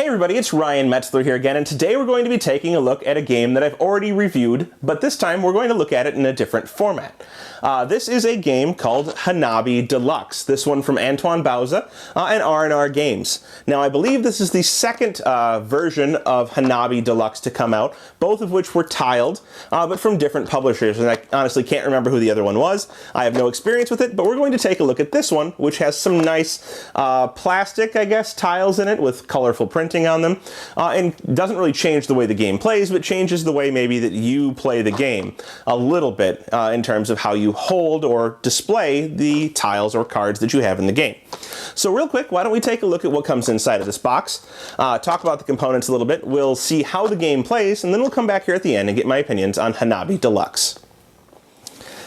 everybody, it's Ryan Metzler here again, and today we're going to be taking a look at a game that I've already reviewed, but this time we're going to look at it in a different format. This is a game called Hanabi Deluxe, this one from Antoine Bauza and R&R Games. Now I believe this is the second version of Hanabi Deluxe to come out, both of which were tiled, but from different publishers, and I honestly can't remember who the other one was. I have no experience with it, but we're going to take a look at this one, which has some nice plastic, I guess, tiles in it with colorful printing on them, and doesn't really change the way the game plays, but changes the way maybe that you play the game a little bit in terms of how you hold or display the tiles or cards that you have in the game. So real quick, why don't we take a look at what comes inside of this box, talk about the components a little bit, we'll see how the game plays, and then we'll come back here at the end and get my opinions on Hanabi Deluxe.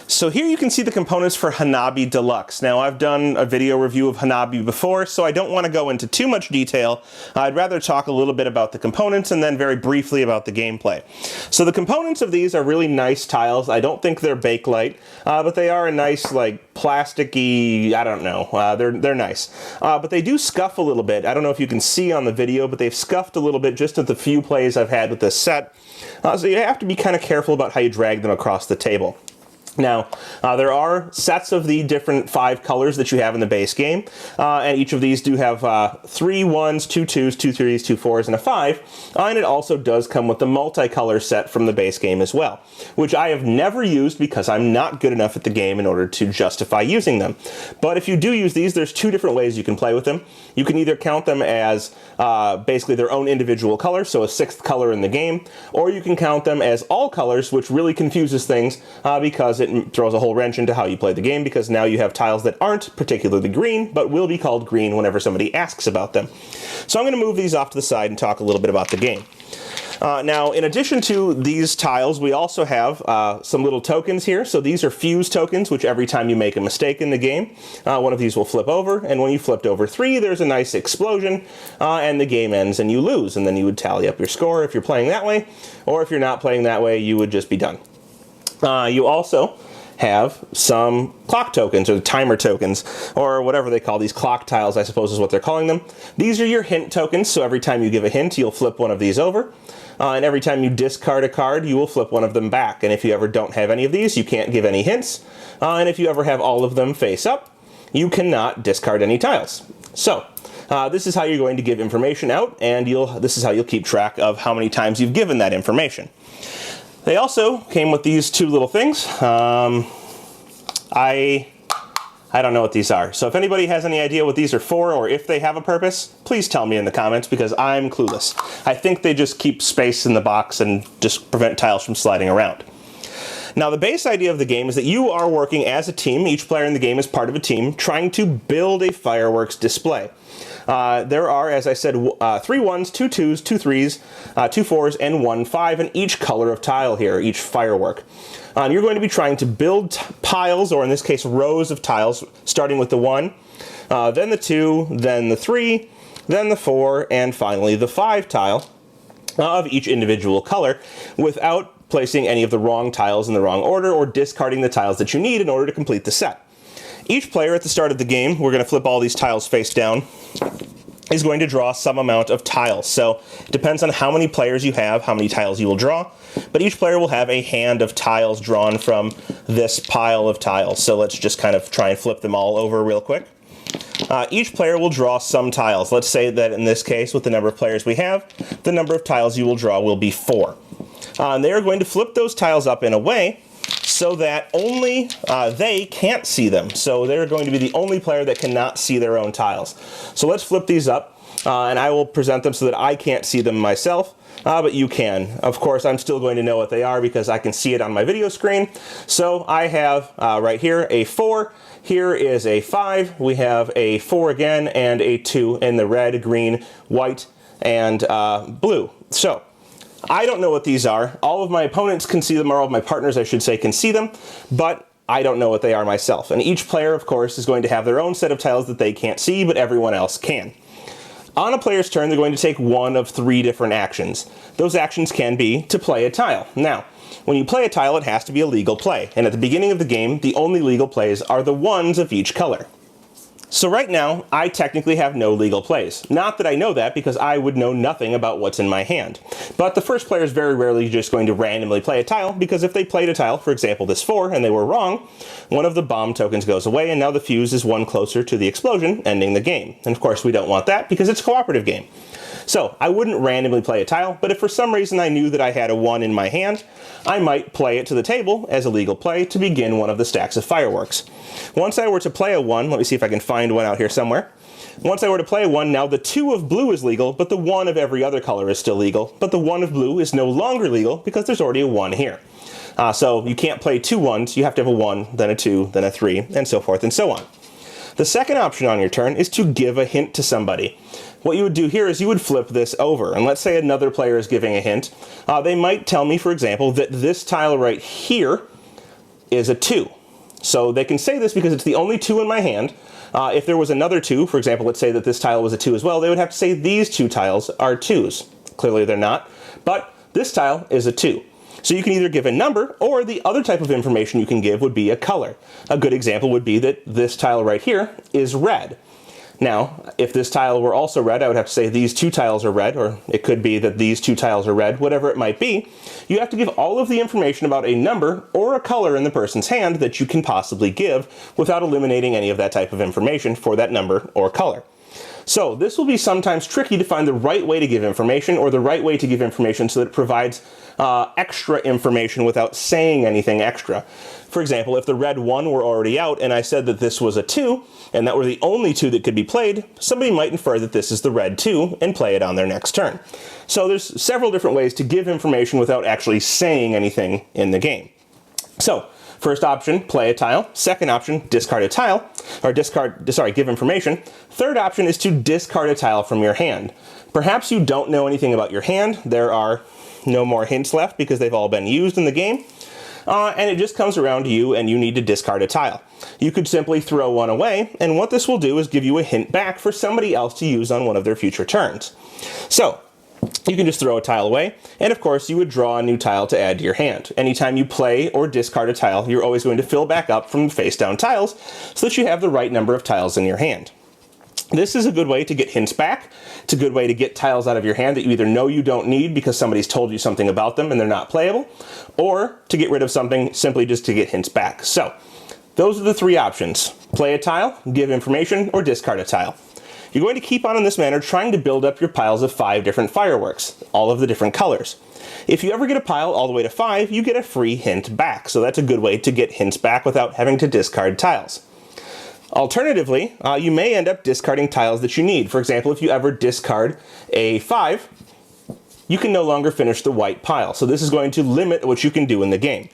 So here you can see the components for Hanabi Deluxe. Now I've done a video review of Hanabi before, so I don't want to go into too much detail. I'd rather talk a little bit about the components and then very briefly about the gameplay. So the components of these are really nice tiles. I don't think they're Bakelite, but they are a nice, like, plasticky, I don't know, they're nice. But they do scuff a little bit. I don't know if you can see on the video, but they've scuffed a little bit just at the few plays I've had with this set. So you have to be kind of careful about how you drag them across the table. Now, there are sets of the different 5 colors that you have in the base game, and each of these do have 3 1s, 2 2s, 2 3s, 2 4s, and a 5, and it also does come with the multicolor set from the base game as well, which I have never used because I'm not good enough at the game in order to justify using them. But if you do use these, there's 2 different ways you can play with them. You can either count them as basically their own individual color, so a 6th color in the game, or you can count them as all colors, which really confuses things because it throws a whole wrench into how you play the game, because now you have tiles that aren't particularly green, but will be called green whenever somebody asks about them. So I'm going to move these off to the side and talk a little bit about the game. Now, in addition to these tiles, we also have some little tokens here. So these are fuse tokens, which every time you make a mistake in the game, one of these will flip over, and when you flipped over 3, there's a nice explosion, and the game ends and you lose, and then you would tally up your score if you're playing that way, or if you're not playing that way, you would just be done. You also have some clock tokens, or timer tokens, or whatever they call these, clock tiles, I suppose is what they're calling them. These are your hint tokens, so every time you give a hint, you'll flip one of these over. And every time you discard a card, you will flip one of them back. And if you ever don't have any of these, you can't give any hints. And if you ever have all of them face up, you cannot discard any tiles. So, this is how you're going to give information out, and this is how you'll keep track of how many times you've given that information. They also came with these 2 little things. I don't know what these are. So if anybody has any idea what these are for, or if they have a purpose, please tell me in the comments, because I'm clueless. I think they just keep space in the box and just prevent tiles from sliding around. Now, the base idea of the game is that you are working as a team. Each player in the game is part of a team, trying to build a fireworks display. There are, as I said, 3 1s, 2 2s, 2 3s, 2 4s, and 1 5 in each color of tile here, each firework. You're going to be trying to build piles, or in this case, rows of tiles, starting with the 1, then the 2, then the 3, then the 4, and finally the 5 tile of each individual color, without placing any of the wrong tiles in the wrong order, or discarding the tiles that you need in order to complete the set. Each player at the start of the game, we're going to flip all these tiles face down, is going to draw some amount of tiles. So it depends on how many players you have, how many tiles you will draw, but each player will have a hand of tiles drawn from this pile of tiles. So let's just kind of try and flip them all over real quick. Each player will draw some tiles. Let's say that in this case, with the number of players we have, the number of tiles you will draw will be 4. And they are going to flip those tiles up in a way so that only they can't see them. So they're going to be the only player that cannot see their own tiles. So let's flip these up, and I will present them so that I can't see them myself, but you can. Of course, I'm still going to know what they are because I can see it on my video screen. So I have right here a 4, here is a 5, we have a 4 again, and a 2 in the red, green, white, and blue. So I don't know what these are. All of my opponents can see them, or all of my partners, I should say, can see them, but I don't know what they are myself. And each player, of course, is going to have their own set of tiles that they can't see, but everyone else can. On a player's turn, they're going to take one of 3 different actions. Those actions can be to play a tile. Now, when you play a tile, it has to be a legal play, and at the beginning of the game, the only legal plays are the 1s of each color. So right now, I technically have no legal plays. Not that I know that, because I would know nothing about what's in my hand. But the first player is very rarely just going to randomly play a tile, because if they played a tile, for example this 4, and they were wrong, one of the bomb tokens goes away, and now the fuse is one closer to the explosion, ending the game. And of course we don't want that, because it's a cooperative game. So I wouldn't randomly play a tile, but if for some reason I knew that I had a 1 in my hand, I might play it to the table as a legal play to begin one of the stacks of fireworks. Once I were to play a 1, let me see if I can find one out here somewhere. Once I were to play a 1, now the 2 of blue is legal, but the 1 of every other color is still legal, but the 1 of blue is no longer legal because there's already a 1 here. So you can't play 2 1s, you have to have a 1, then a 2, then a 3, and so forth and so on. The second option on your turn is to give a hint to somebody. What you would do here is you would flip this over, and let's say another player is giving a hint. They might tell me, for example, that this tile right here is a 2. So they can say this because it's the only 2 in my hand. If there was another 2, for example, let's say that this tile was a 2 as well, they would have to say these 2 tiles are 2s. Clearly they're not, but this tile is a 2. So you can either give a number, or the other type of information you can give would be a color. A good example would be that this tile right here is red. Now, if this tile were also red, I would have to say these 2 tiles are red, or it could be that these 2 tiles are red, whatever it might be. You have to give all of the information about a number or a color in the person's hand that you can possibly give without eliminating any of that type of information for that number or color. So this will be sometimes tricky to find the right way to give information, or the right way to give information so that it provides extra information without saying anything extra. For example, if the red 1 were already out and I said that this was a 2, and that were the only 2 that could be played, somebody might infer that this is the red 2 and play it on their next turn. So there's several different ways to give information without actually saying anything in the game. So, first option, play a tile. Second option, discard a tile, or give information. Third option is to discard a tile from your hand. Perhaps you don't know anything about your hand. There are no more hints left because they've all been used in the game. And it just comes around to you and you need to discard a tile. You could simply throw one away, and what this will do is give you a hint back for somebody else to use on one of their future turns. So, you can just throw a tile away, and of course you would draw a new tile to add to your hand. Anytime you play or discard a tile, you're always going to fill back up from the face down tiles so that you have the right number of tiles in your hand. This is a good way to get hints back. It's a good way to get tiles out of your hand that you either know you don't need because somebody's told you something about them and they're not playable, or to get rid of something simply just to get hints back. So, those are the 3 options. Play a tile, give information, or discard a tile. You're going to keep on in this manner trying to build up your piles of 5 different fireworks, all of the different colors. If you ever get a pile all the way to 5, you get a free hint back, so that's a good way to get hints back without having to discard tiles. Alternatively, you may end up discarding tiles that you need. For example, if you ever discard a 5, you can no longer finish the white pile, so this is going to limit what you can do in the game.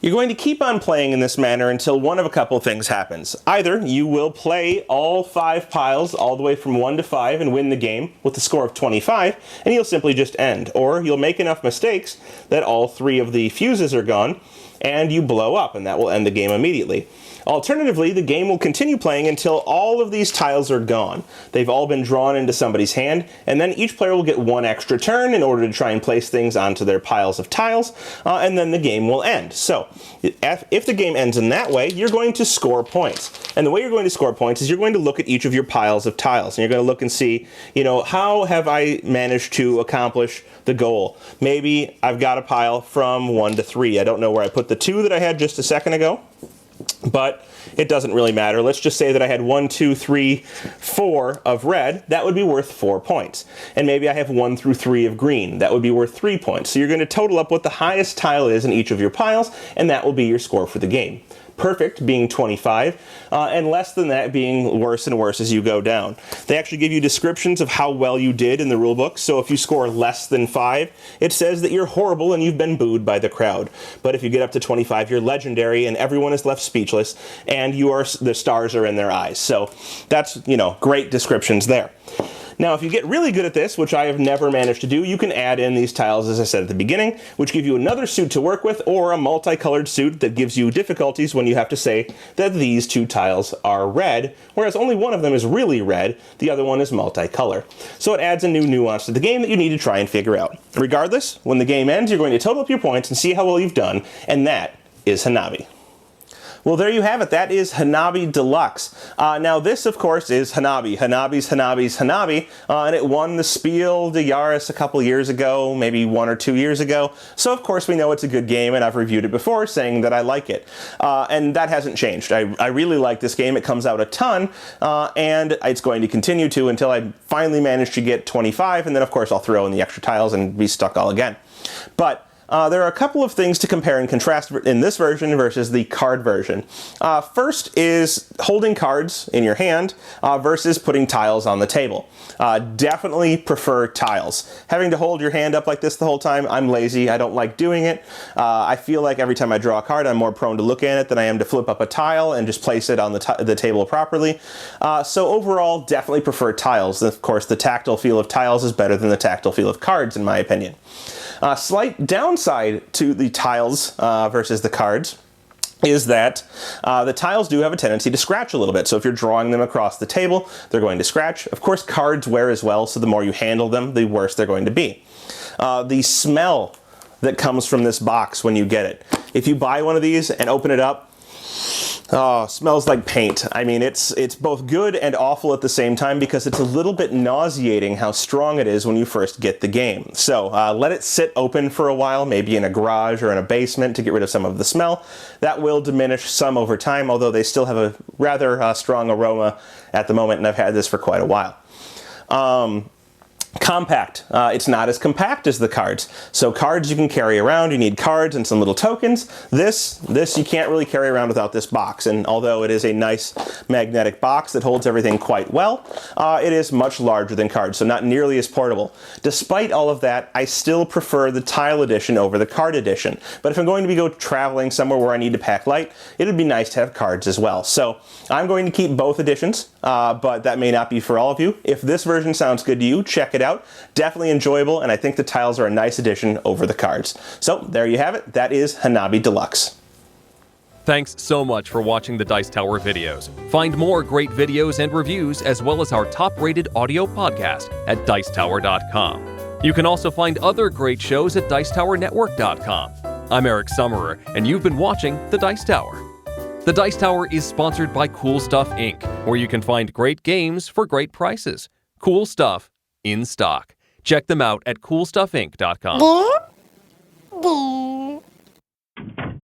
You're going to keep on playing in this manner until one of a couple things happens. Either you will play all 5 piles all the way from 1 to 5 and win the game with a score of 25, and you'll simply just end. Or you'll make enough mistakes that all 3 of the fuses are gone, and you blow up, and that will end the game immediately. Alternatively, the game will continue playing until all of these tiles are gone. They've all been drawn into somebody's hand, and then each player will get 1 extra turn in order to try and place things onto their piles of tiles, and then the game will end. So, if the game ends in that way, you're going to score points. And the way you're going to score points is you're going to look at each of your piles of tiles, and you're going to look and see, how have I managed to accomplish the goal? Maybe I've got a pile from 1 to 3. I don't know where I put the 2 that I had just a second ago, but it doesn't really matter. Let's just say that I had 1, 2, 3, 4 of red. That would be worth 4 points. And maybe I have 1 through 3 of green. That would be worth 3 points. So you're going to total up what the highest tile is in each of your piles, and that will be your score for the game. Perfect being 25, and less than that being worse and worse as you go down. They actually give you descriptions of how well you did in the rulebook, so if you score less than 5, it says that you're horrible and you've been booed by the crowd. But if you get up to 25, you're legendary and everyone is left speechless, and the stars are in their eyes. So that's, great descriptions there. Now, if you get really good at this, which I have never managed to do, you can add in these tiles, as I said at the beginning, which give you another suit to work with, or a multicolored suit that gives you difficulties when you have to say that these 2 tiles are red, whereas only one of them is really red, the other one is multicolor. So it adds a new nuance to the game that you need to try and figure out. Regardless, when the game ends, you're going to total up your points and see how well you've done, and that is Hanabi. Well, there you have it. That is Hanabi Deluxe. Now, this, of course, is Hanabi. Hanabi's Hanabi, and it won the Spiel des Jahres a couple years ago, maybe 1 or 2 years ago. So, of course, we know it's a good game, and I've reviewed it before, saying that I like it. And that hasn't changed. I really like this game. It comes out a ton, and it's going to continue to until I finally manage to get 25, and then, of course, I'll throw in the extra tiles and be stuck all again. But there are a couple of things to compare and contrast in this version versus the card version. First is holding cards in your hand versus putting tiles on the table. Definitely prefer tiles. Having to hold your hand up like this the whole time, I'm lazy. I don't like doing it. I feel like every time I draw a card, I'm more prone to look at it than I am to flip up a tile and just place it on the table properly. So overall, definitely prefer tiles. Of course, the tactile feel of tiles is better than the tactile feel of cards, in my opinion. Slight downside to the tiles versus the cards is that the tiles do have a tendency to scratch a little bit. So if you're drawing them across the table, they're going to scratch. Of course, cards wear as well, so the more you handle them, the worse they're going to be. The smell that comes from this box when you get it. If you buy one of these and open it up, oh, smells like paint. I mean, it's both good and awful at the same time because it's a little bit nauseating how strong it is when you first get the game. So let it sit open for a while, maybe in a garage or in a basement to get rid of some of the smell. That will diminish some over time, although they still have a rather strong aroma at the moment, and I've had this for quite a while. Compact. It's not as compact as the cards. So cards you can carry around. You need cards and some little tokens. This you can't really carry around without this box. And although it is a nice magnetic box that holds everything quite well, it is much larger than cards, so not nearly as portable. Despite all of that, I still prefer the tile edition over the card edition. But if I'm going to go traveling somewhere where I need to pack light, it would be nice to have cards as well. So I'm going to keep both editions, but that may not be for all of you. If this version sounds good to you, check it out. Definitely enjoyable, and I think the tiles are a nice addition over the cards. So there you have it. That is Hanabi Deluxe. Thanks so much for watching the Dice Tower videos. Find more great videos and reviews, as well as our top-rated audio podcast at Dicetower.com. You can also find other great shows at Dicetowernetwork.com. I'm Eric Summerer, and you've been watching The Dice Tower. The Dice Tower is sponsored by Cool Stuff Inc., where you can find great games for great prices. Cool stuff in stock. Check them out at CoolStuffInc.com.